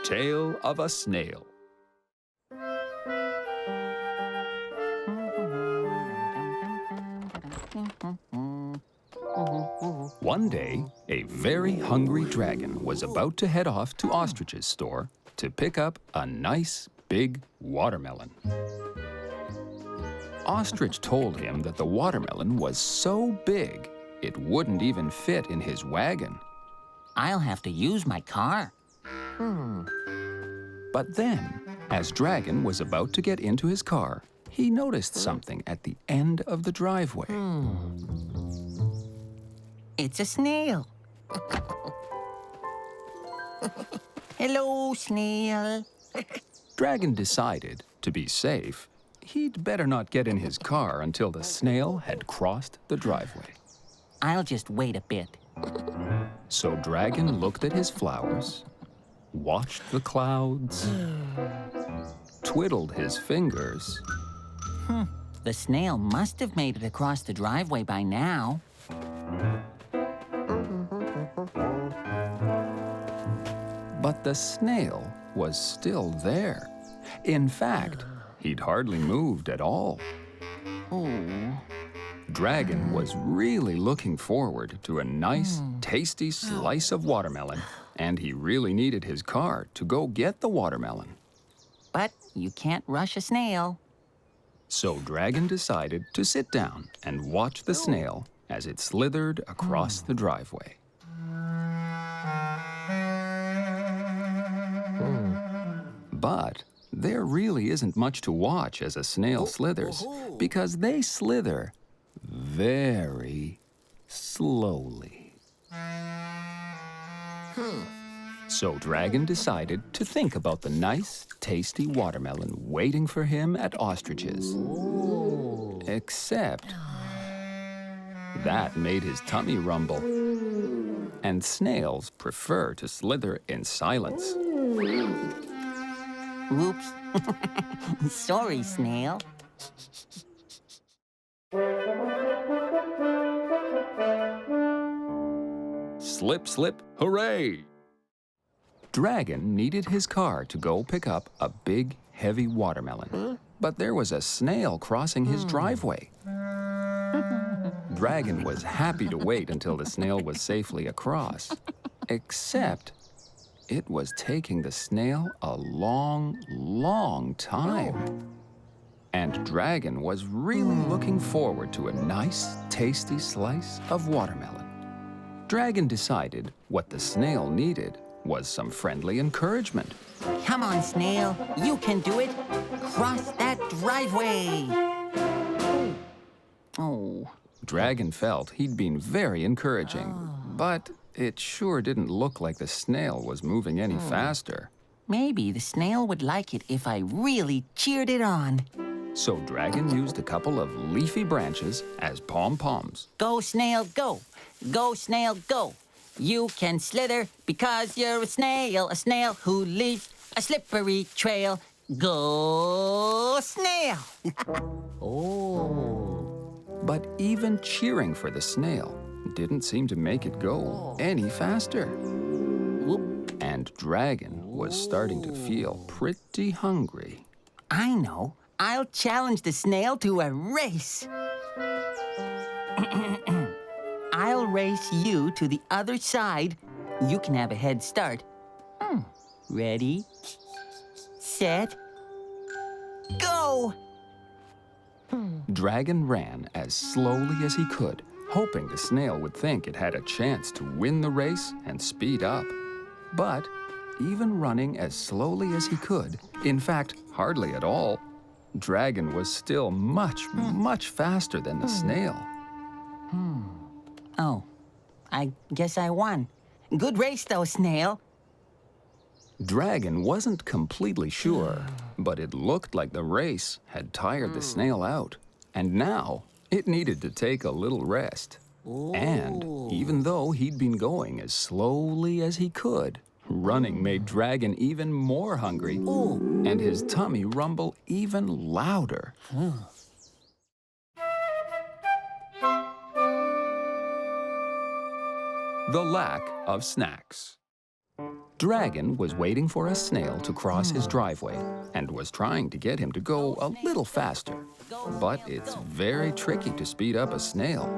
Tale of a Snail. One day, a very hungry dragon was about to head off to Ostrich's store to pick up a nice big watermelon. Ostrich told him that the watermelon was so big it wouldn't even fit in his wagon. I'll have to use my car. But then, as Dragon was about to get into his car, he noticed something at the end of the driveway. It's a snail. Hello, snail. Dragon decided, to be safe, he'd better not get in his car until the snail had crossed the driveway. I'll just wait a bit. So Dragon looked at his flowers, watched the clouds, twiddled his fingers. The snail must have made it across the driveway by now. But the snail was still there. In fact, he'd hardly moved at all. Dragon was really looking forward to a nice, tasty slice of watermelon, and he really needed his car to go get the watermelon. But you can't rush a snail. So Dragon decided to sit down and watch the snail as it slithered across the driveway. But there really isn't much to watch as a snail slithers, because they slither very slowly. So Dragon decided to think about the nice, tasty watermelon waiting for him at Ostrich's. Except that made his tummy rumble. And snails prefer to slither in silence. Oops. Sorry, snail. Slip, slip, hooray! Dragon needed his car to go pick up a big, heavy watermelon. But there was a snail crossing his driveway. Dragon was happy to wait until the snail was safely across. Except it was taking the snail a long, long time. And Dragon was really looking forward to a nice, tasty slice of watermelon. Dragon decided what the snail needed was some friendly encouragement. Come on, snail. You can do it. Cross that driveway. Dragon felt he'd been very encouraging, but it sure didn't look like the snail was moving any faster. Maybe the snail would like it if I really cheered it on. So Dragon used a couple of leafy branches as pom-poms. Go, snail, go. Go, snail, go. You can slither because you're a snail who leaves a slippery trail. Go, snail! But even cheering for the snail didn't seem to make it go any faster. And Dragon was starting to feel pretty hungry. I know. I'll challenge the snail to a race. I'll race you to the other side. You can have a head start. Ready, set, go! Dragon ran as slowly as he could, hoping the snail would think it had a chance to win the race and speed up. But even running as slowly as he could, in fact, hardly at all, Dragon was still much, much faster than the snail. Oh, I guess I won. Good race, though, Snail. Dragon wasn't completely sure, but it looked like the race had tired the snail out, and now it needed to take a little rest. And even though he'd been going as slowly as he could, running made Dragon even more hungry, and his tummy rumble even louder. The lack of snacks. Dragon was waiting for a snail to cross his driveway and was trying to get him to go a little faster. But it's very tricky to speed up a snail.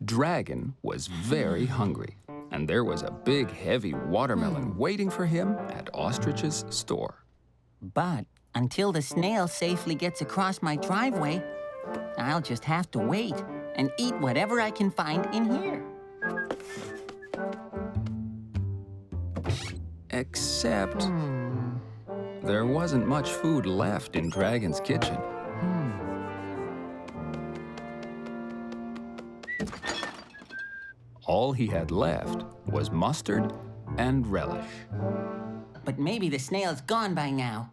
Dragon was very hungry, and there was a big, heavy watermelon waiting for him at Ostrich's store. But until the snail safely gets across my driveway, I'll just have to wait and eat whatever I can find in here. Except there wasn't much food left in Dragon's kitchen. All he had left was mustard and relish. But maybe the snail's gone by now.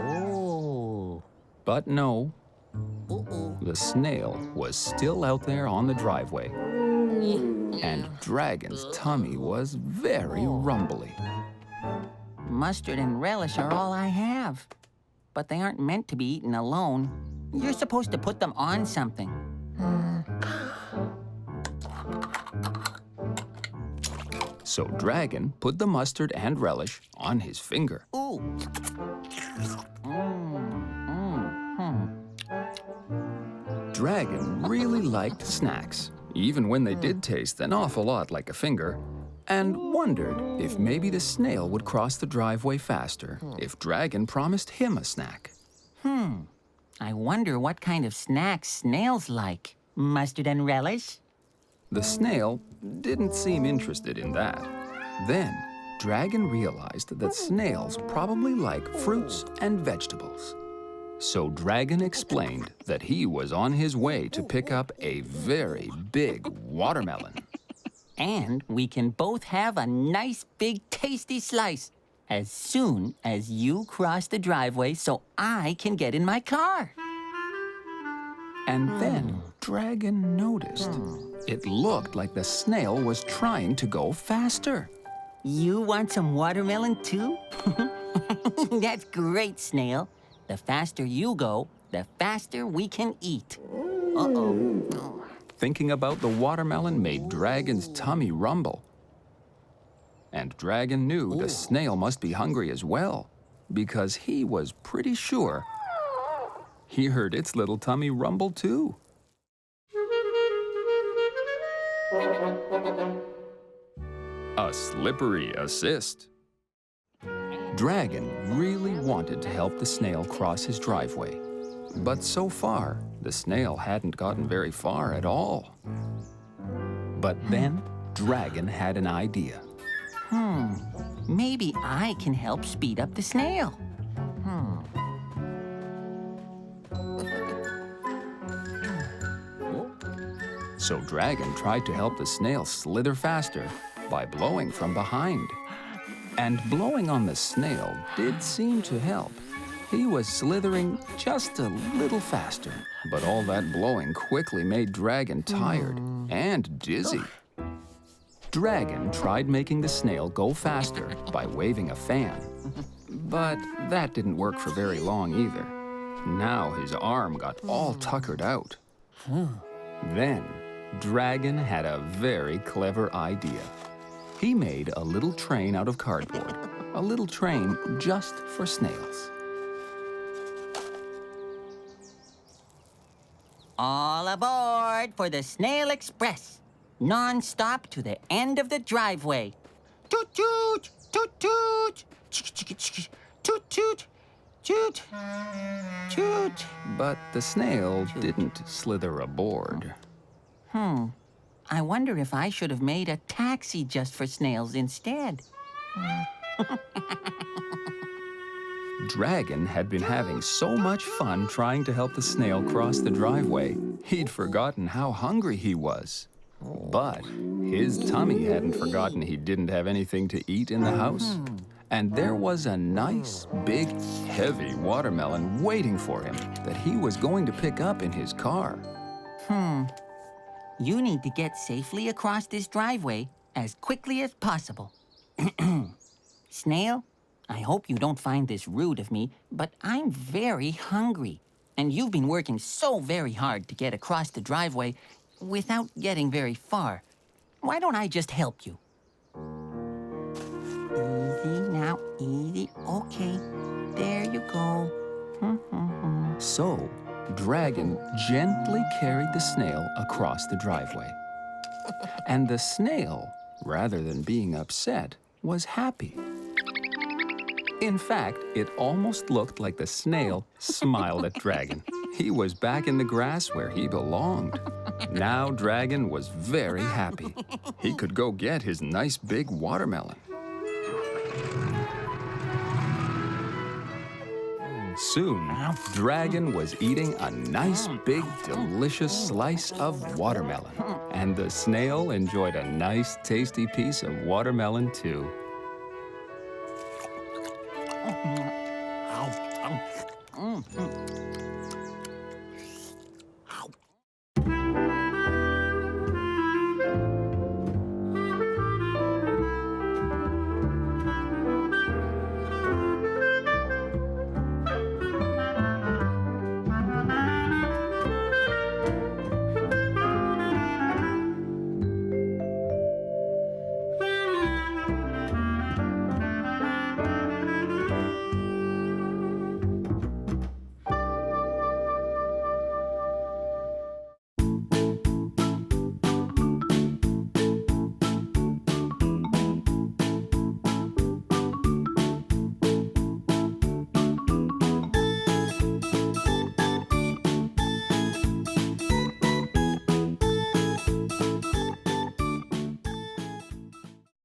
Oh. But no, the snail was still out there on the driveway. And Dragon's tummy was very rumbly. Mustard and relish are all I have. But they aren't meant to be eaten alone. You're supposed to put them on something. So Dragon put the mustard and relish on his finger. Ooh. Dragon really liked snacks, even when they did taste an awful lot like a finger, and wondered if maybe the snail would cross the driveway faster if Dragon promised him a snack. I wonder what kind of snacks snails like. Mustard and relish? The snail didn't seem interested in that. Then, Dragon realized that snails probably like fruits and vegetables. So Dragon explained that he was on his way to pick up a very big watermelon. And we can both have a nice, big, tasty slice as soon as you cross the driveway so I can get in my car. And then Dragon noticed. It looked like the snail was trying to go faster. You want some watermelon too? That's great, Snail. The faster you go, the faster we can eat. Uh-oh. Thinking about the watermelon made Dragon's tummy rumble. And Dragon knew the snail must be hungry as well, because he was pretty sure he heard its little tummy rumble too. A slippery assist. Dragon really wanted to help the snail cross his driveway, but so far, the snail hadn't gotten very far at all. But then, Dragon had an idea. Maybe I can help speed up the snail. So Dragon tried to help the snail slither faster by blowing from behind. And blowing on the snail did seem to help. He was slithering just a little faster, but all that blowing quickly made Dragon tired and dizzy. Dragon tried making the snail go faster by waving a fan, but that didn't work for very long either. Now his arm got all tuckered out. Then Dragon had a very clever idea. He made a little train out of cardboard, a little train just for snails. All aboard for the Snail Express. Non-stop to the end of the driveway. Toot toot, toot toot, toot toot, toot, toot. But the snail didn't slither aboard. I wonder if I should have made a taxi just for snails instead. Dragon had been having so much fun trying to help the snail cross the driveway, he'd forgotten how hungry he was. But his tummy hadn't forgotten he didn't have anything to eat in the house. And there was a nice, big, heavy watermelon waiting for him that he was going to pick up in his car. You need to get safely across this driveway as quickly as possible. Snail, I hope you don't find this rude of me, but I'm very hungry. And you've been working so very hard to get across the driveway without getting very far. Why don't I just help you? Easy now, easy. Okay, there you go. So, Dragon gently carried the snail across the driveway. And the snail, rather than being upset, was happy. In fact, it almost looked like the snail smiled at Dragon. He was back in the grass where he belonged. Now Dragon was very happy. He could go get his nice big watermelon. Soon, Dragon was eating a nice, big, delicious slice of watermelon. And the snail enjoyed a nice, tasty piece of watermelon, too.